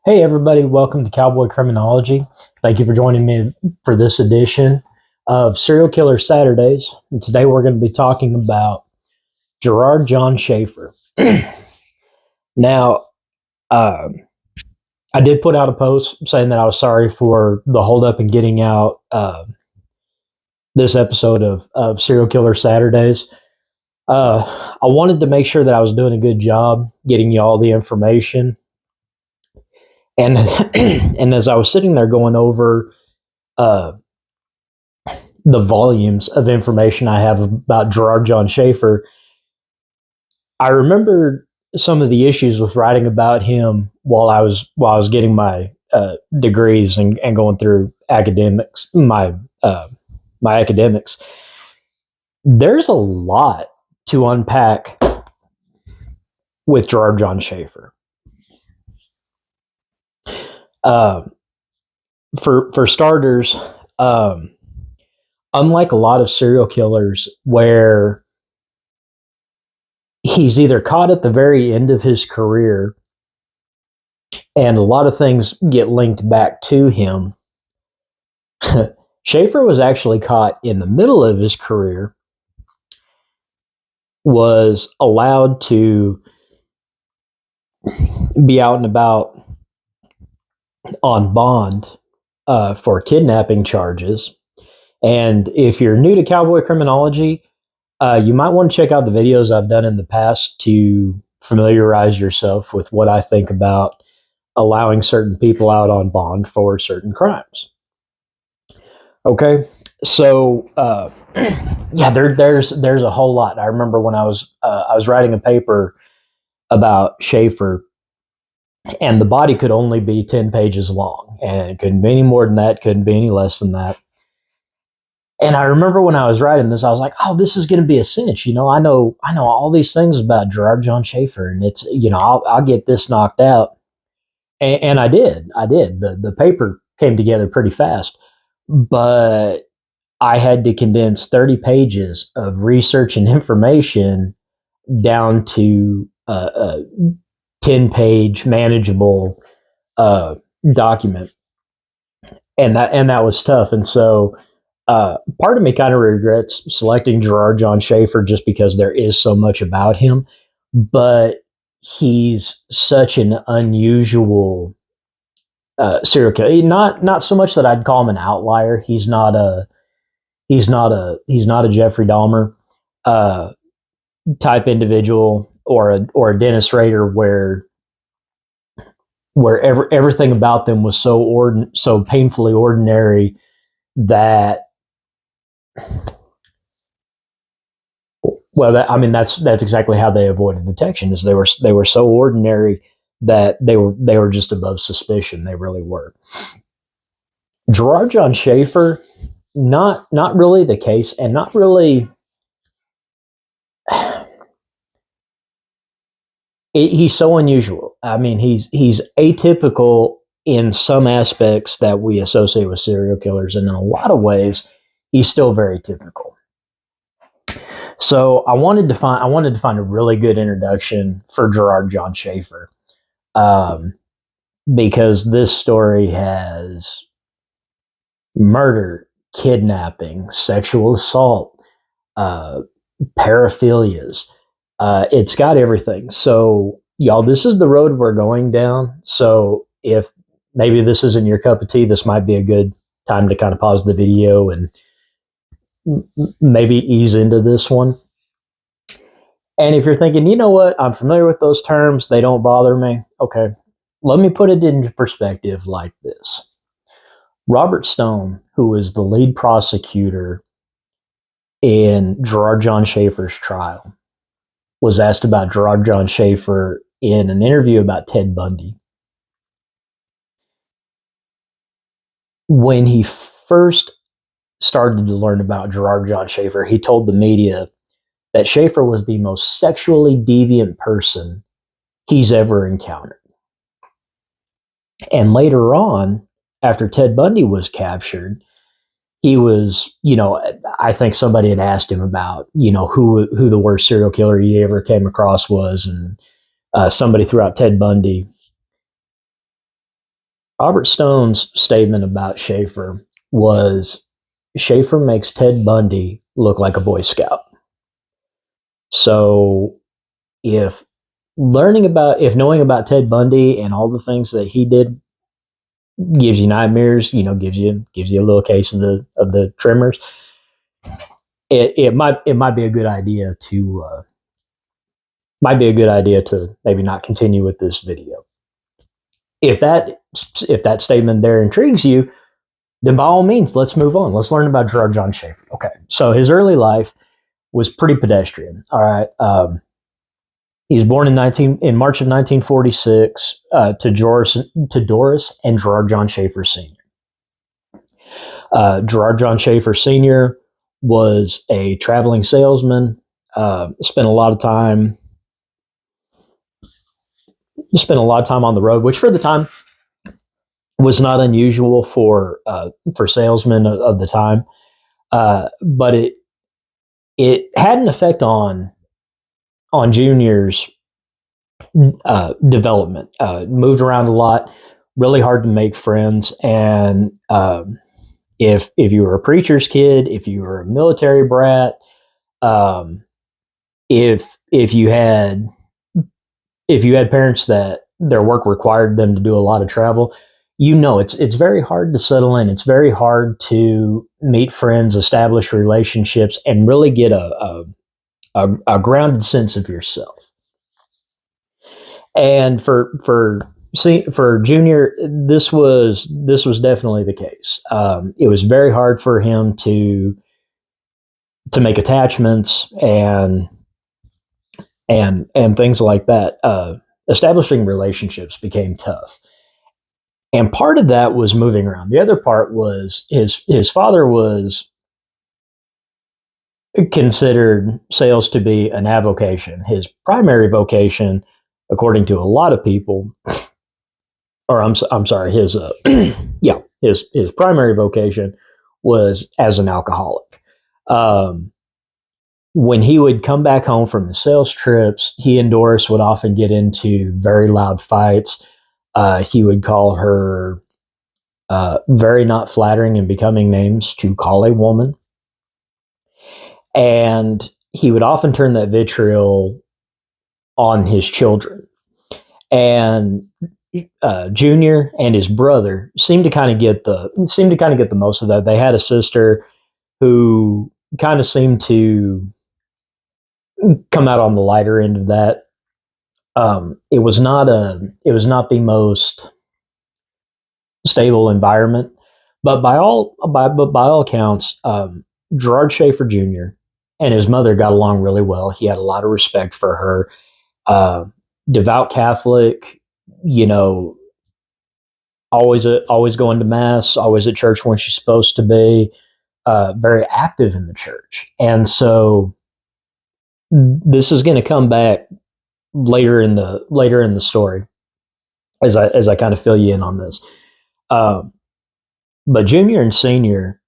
Hey everybody, welcome to Cowboy Criminology. Thank you for joining me for this edition of Serial Killer Saturdays. And today we're going to be talking about Gerard John Schaefer. Now, I did put out a post saying that I was sorry for the holdup in getting out this episode of Serial Killer Saturdays. I wanted to make sure that I was doing a good job getting you all the information. And and as I was sitting there going over the volumes of information I have about Gerard John Schaefer, I remembered some of the issues with writing about him while I was getting my degrees and going through academics, my academics. There's a lot to unpack with Gerard John Schaefer. For starters, unlike a lot of serial killers where he's either caught at the very end of his career and a lot of things get linked back to him, Schaefer was actually caught in the middle of his career, was allowed to be out and about on bond for kidnapping charges. And if you're new to Cowboy Criminology, you might want to check out the videos I've done in the past to familiarize yourself with what I think about allowing certain people out on bond for certain crimes. Okay, so yeah, there's a whole lot. I remember when I was writing a paper about Schaefer, and the body could only be 10 pages long, and it couldn't be any more than that, couldn't be any less than that. And I remember when I was writing this, I was like, "Oh, this is going to be a cinch." I know all these things about Gerard John Schaefer, and it's I'll get this knocked out, and I did. The paper came together pretty fast, but I had to condense 30 pages of research and information down to a 10-page manageable document, and that was tough, and so. Part of me kind of regrets selecting Gerard John Schaefer just because there is so much about him, but he's such an unusual serial killer. Not so much that I'd call him an outlier. He's not a Jeffrey Dahmer type individual or a Dennis Rader where everything about them was so painfully ordinary that. Well, that's exactly how they avoided detection. Is they were so ordinary that they were just above suspicion. They really were. Gerard John Schaefer, not really the case, and not really. He's so unusual. I mean, he's atypical in some aspects that we associate with serial killers, and in a lot of ways, he's still very typical. So I wanted to find a really good introduction for Gerard John Schaefer, because this story has murder, kidnapping, sexual assault, paraphilias. It's got everything. So y'all, this is the road we're going down. So if maybe this isn't your cup of tea, this might be a good time to kind of pause the video and maybe ease into this one. And if you're thinking, you know what, I'm familiar with those terms, they don't bother me. Okay, let me put it into perspective like this. Robert Stone, who was the lead prosecutor in Gerard John Schaefer's trial, was asked about Gerard John Schaefer in an interview about Ted Bundy. When he first started to learn about Gerard John Schaefer, he told the media that Schaefer was the most sexually deviant person he's ever encountered. And later on, after Ted Bundy was captured, he was, I think somebody had asked him about, who the worst serial killer he ever came across was, and somebody threw out Ted Bundy. Robert Stone's statement about Schaefer was, Schaefer makes Ted Bundy look like a Boy Scout. So if knowing about Ted Bundy and all the things that he did gives you nightmares, gives you a little case of the tremors, it might be a good idea to maybe not continue with this video. If that statement there intrigues you, then by all means, let's move on. Let's learn about Gerard John Schaefer. Okay, so his early life was pretty pedestrian. All right, he was born in March of 1946 to Doris and Gerard John Schaefer Sr. Gerard John Schaefer Sr. was a traveling salesman. Spent a lot of time on the road, which for the time was not unusual for salesmen of the time. But it had an effect on Junior's development. Moved around a lot, really hard to make friends, and if you were a preacher's kid, if you were a military brat, if you had parents that their work required them to do a lot of travel, it's very hard to settle in. It's very hard to meet friends, establish relationships, and really get a grounded sense of yourself. And for Junior, this was definitely the case. It was very hard for him to make attachments and things like that. Establishing relationships became tough. And part of that was moving around. The other part was his father was considered sales to be an avocation. His primary vocation, according to a lot of people, or I'm sorry, his his primary vocation was as an alcoholic. When he would come back home from his sales trips, he and Doris would often get into very loud fights. He would call her very not flattering and becoming names to call a woman. And he would often turn that vitriol on his children. And Junior and his brother seemed to kind of get the most of that. They had a sister who kind of seemed to come out on the lighter end of that. It was not the most stable environment, but by all accounts, Gerard Schaefer Jr. and his mother got along really well. He had a lot of respect for her. Devout Catholic, always going to mass, always at church when she's supposed to be. Very active in the church, and so this is going to come back later in the story as I kind of fill you in on this. But Junior and Senior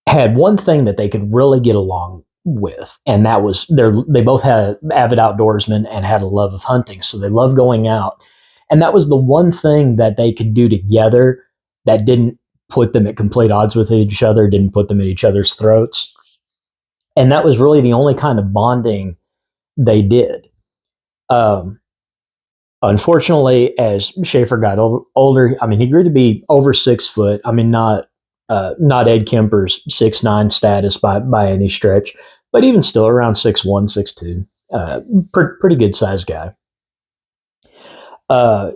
had one thing that they could really get along with, and that was they both had avid outdoorsmen and had a love of hunting, so they loved going out. And that was the one thing that they could do together that didn't put them at complete odds with each other, didn't put them at each other's throats. And that was really the only kind of bonding they did. Unfortunately, as Schaefer got older, he grew to be over 6 foot. Not Ed Kemper's 6'9" status by any stretch, but even still around 6'1", 6'2". Pretty good sized guy.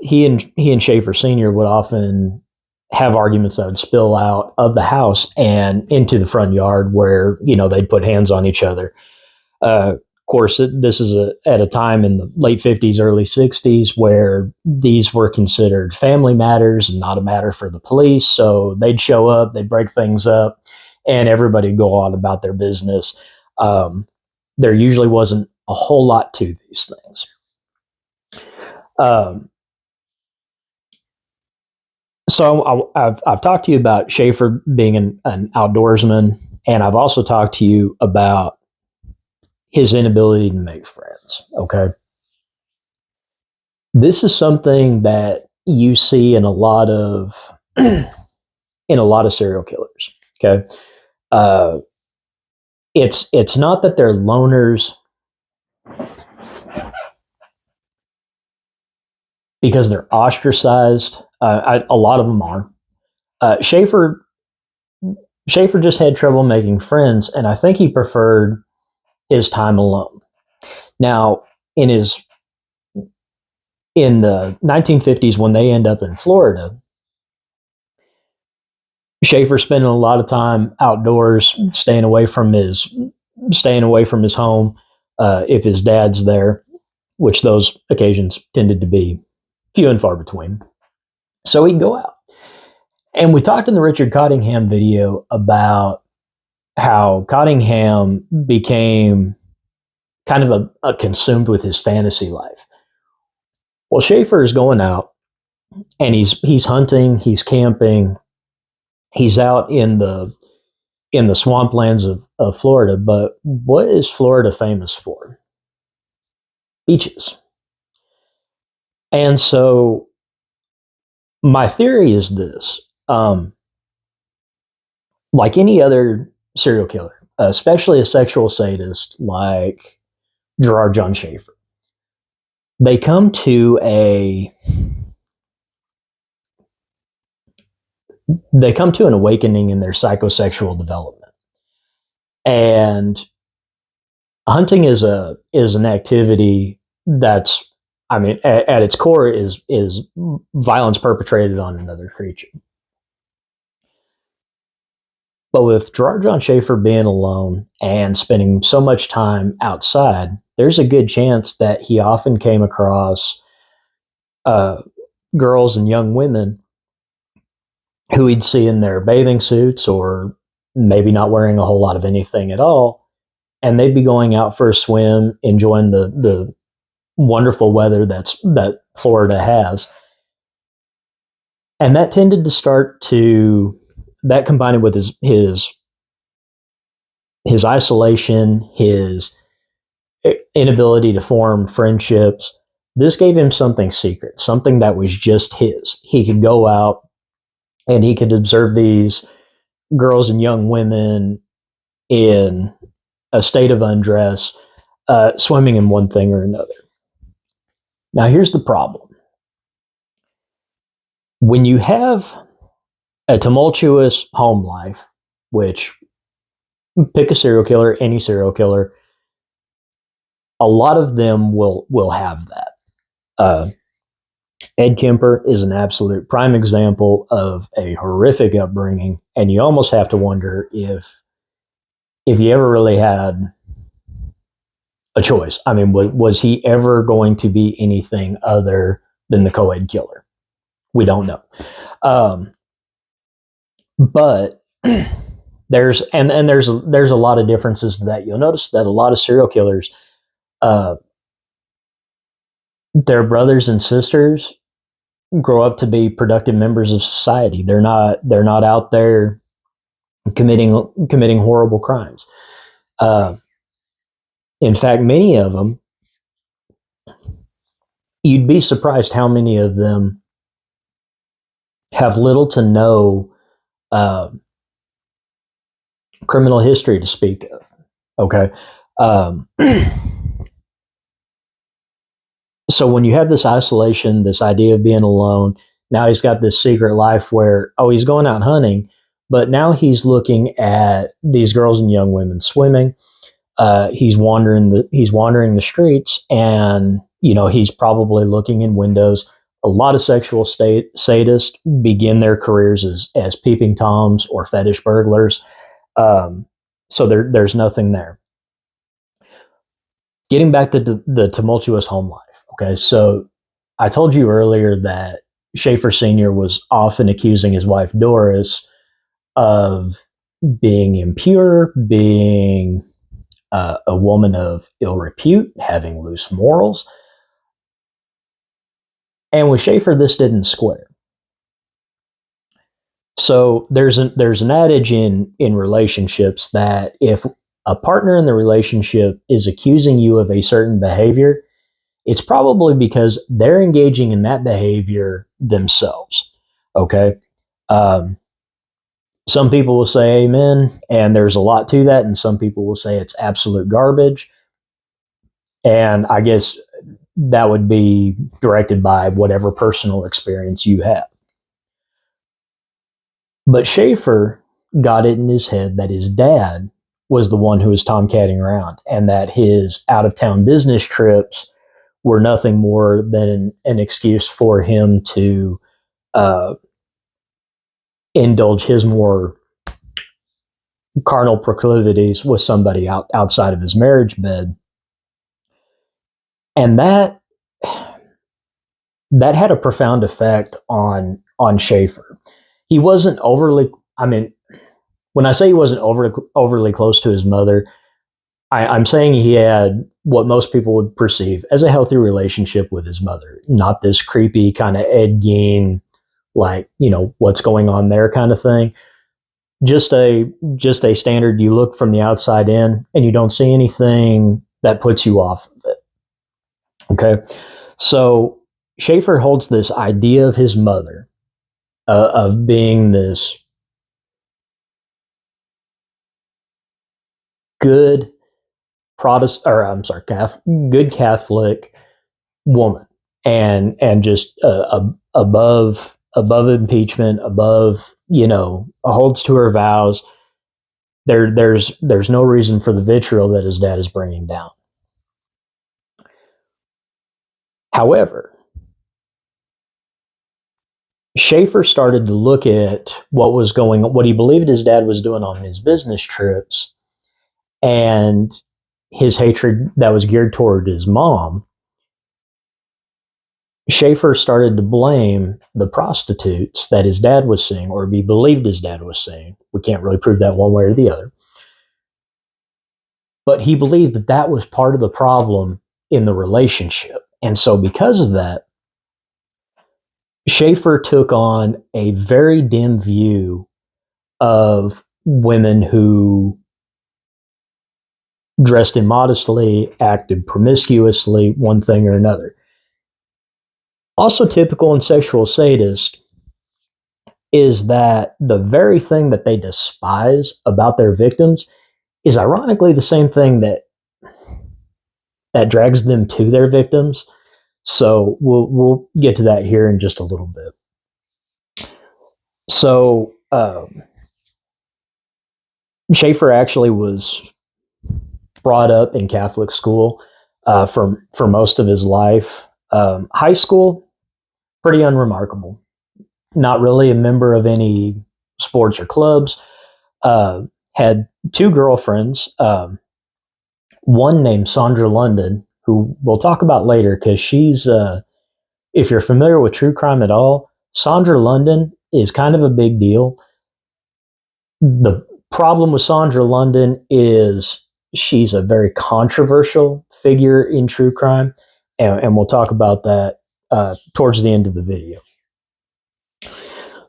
He and Schaefer Sr. would often have arguments that would spill out of the house and into the front yard where, they'd put hands on each other. Of course, this is at a time in the late 50s, early 60s where these were considered family matters and not a matter for the police. So they'd show up, they'd break things up, and everybody would go on about their business. There usually wasn't a whole lot to these things. So I've talked to you about Schaefer being an outdoorsman, and I've also talked to you about his inability to make friends. Okay. This is something that you see in a lot of serial killers. Okay, uh, it's not that they're loners because they're ostracized. A lot of them are. Schaefer just had trouble making friends, and I think he preferred his time alone. Now, in the 1950s, when they end up in Florida, Schaefer spending a lot of time outdoors, staying away from his home. If his dad's there, which those occasions tended to be few and far between, so he'd go out. And we talked in the Richard Cottingham video about how Cottingham became kind of a consumed with his fantasy life. Well, Schaefer is going out and he's hunting, he's camping, he's out in the swamplands of Florida. But what is Florida famous for? Beaches. And so my theory is this. Like any other serial killer, especially a sexual sadist like Gerard John Schaefer, they come to an awakening in their psychosexual development. And hunting is an activity that's, I mean, at its core is violence perpetrated on another creature. But with Gerard John Schaefer being alone and spending so much time outside, there's a good chance that he often came across girls and young women who he'd see in their bathing suits or maybe not wearing a whole lot of anything at all. And they'd be going out for a swim, enjoying the wonderful weather that Florida has. And that tended to start to, that combined with his isolation, his inability to form friendships, this gave him something secret, something that was just his. He could go out and he could observe these girls and young women in a state of undress, swimming in one thing or another. Now, here's the problem. When you have a tumultuous home life, which pick a serial killer, any serial killer, a lot of them will have that. Ed Kemper is an absolute prime example of a horrific upbringing, and you almost have to wonder if he ever really had a choice. I mean, was he ever going to be anything other than the co-ed killer? We don't know. But there's a lot of differences to that. You'll notice that a lot of serial killers, their brothers and sisters grow up to be productive members of society. They're not out there committing horrible crimes. In fact, many of them, you'd be surprised how many of them have little to no criminal history to speak of. Okay. So when you have this isolation, this idea of being alone, now he's got this secret life where, he's going out hunting, but now he's looking at these girls and young women swimming. He's wandering the streets, and he's probably looking in windows. A lot of sexual sadists begin their careers as peeping toms or fetish burglars. So there's nothing there. Getting back to the tumultuous home life. Okay, so I told you earlier that Schaefer Sr. was often accusing his wife Doris of being impure, being a woman of ill repute, having loose morals. And with Schaefer, this didn't square. So there's an adage in relationships that if a partner in the relationship is accusing you of a certain behavior, it's probably because they're engaging in that behavior themselves. Okay. Um, some people will say amen, and there's a lot to that, and some people will say it's absolute garbage. And I guess that would be directed by whatever personal experience you have. But Schaefer got it in his head that his dad was the one who was tomcatting around, and that his out of town business trips were nothing more than an excuse for him to uh, indulge his more carnal proclivities with somebody outside of his marriage bed. And that had a profound effect on Schaefer. He wasn't overly, I mean, when I say he wasn't overly close to his mother, I'm saying he had what most people would perceive as a healthy relationship with his mother, not this creepy kind of Ed Gein, like, what's going on there kind of thing. Just a standard, you look from the outside in and you don't see anything that puts you off of it. Okay. So Schaefer holds this idea of his mother, of being this good good Catholic woman, and just above impeachment, above, holds to her vows. There's no reason for the vitriol that his dad is bringing down. However, Schaefer started to look at what he believed his dad was doing on his business trips, and his hatred that was geared toward his mom. Schaefer started to blame the prostitutes that his dad was seeing, or he believed his dad was seeing. We can't really prove that one way or the other. But he believed that that was part of the problem in the relationship. And so because of that, Schaefer took on a very dim view of women who dressed immodestly, acted promiscuously, one thing or another. Also typical in sexual sadists is that the very thing that they despise about their victims is ironically the same thing that drags them to their victims. So we'll get to that here in just a little bit. So Schaefer actually was brought up in Catholic school for most of his life. High school, pretty unremarkable. Not really a member of any sports or clubs. Had two girlfriends. One named Sandra London, who we'll talk about later, because she's, if you're familiar with true crime at all, Sandra London is kind of a big deal. The problem with Sandra London is she's a very controversial figure in true crime, and we'll talk about that towards the end of the video.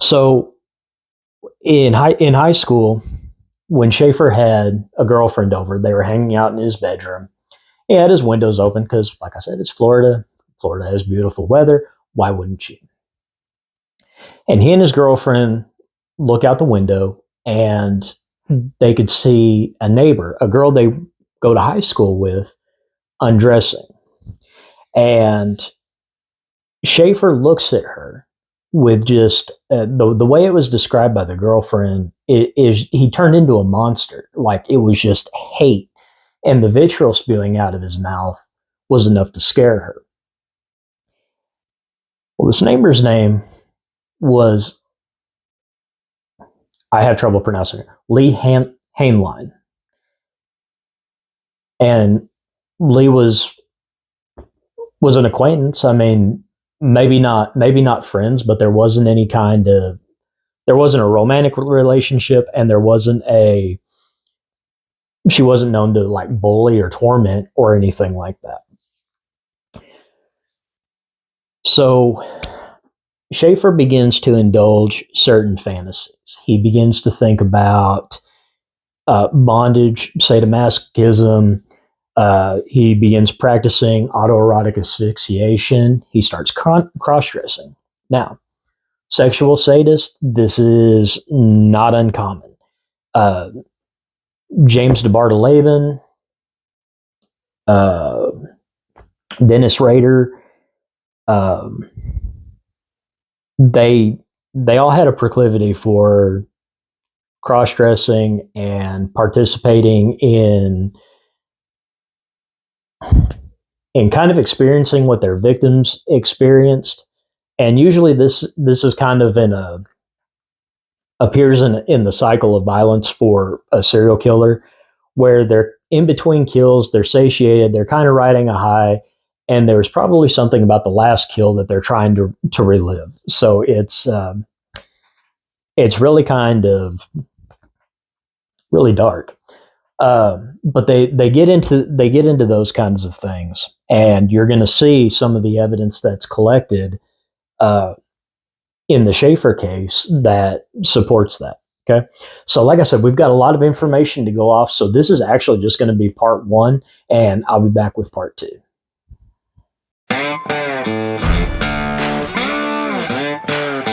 So in high school, when Schaefer had a girlfriend over, they were hanging out in his bedroom. He had his windows open because, like I said, it's Florida. Florida has beautiful weather. Why wouldn't you? And he and his girlfriend look out the window, and they could see a neighbor, a girl they go to high school with, undressing. And Schaefer looks at her with just the way it was described by the girlfriend is he turned into a monster. Like, it was just hate, and the vitriol spewing out of his mouth was enough to scare her. Well, this neighbor's name was, I have trouble pronouncing it, Lee Hainline. And Lee was an acquaintance. I mean, maybe not friends, but there wasn't a romantic relationship, and she wasn't known to like bully or torment or anything like that. So Schaefer begins to indulge certain fantasies. He begins to think about bondage, sadomasochism. He begins practicing autoerotic asphyxiation. He starts cross-dressing. Now, sexual sadist, this is not uncommon. James DeBartoleben, Dennis Rader, um, they all had a proclivity for cross-dressing and participating in kind of experiencing what their victims experienced. And usually this is kind of appears in the cycle of violence for a serial killer, where they're in between kills, they're satiated, they're kind of riding a high, and there's probably something about the last kill that they're trying to relive. So it's really kind of really dark. But they get into those kinds of things, and you're going to see some of the evidence that's collected in the Schaefer case that supports that. Okay, so like I said, we've got a lot of information to go off. So this is actually just going to be part 1, and I'll be back with part 2.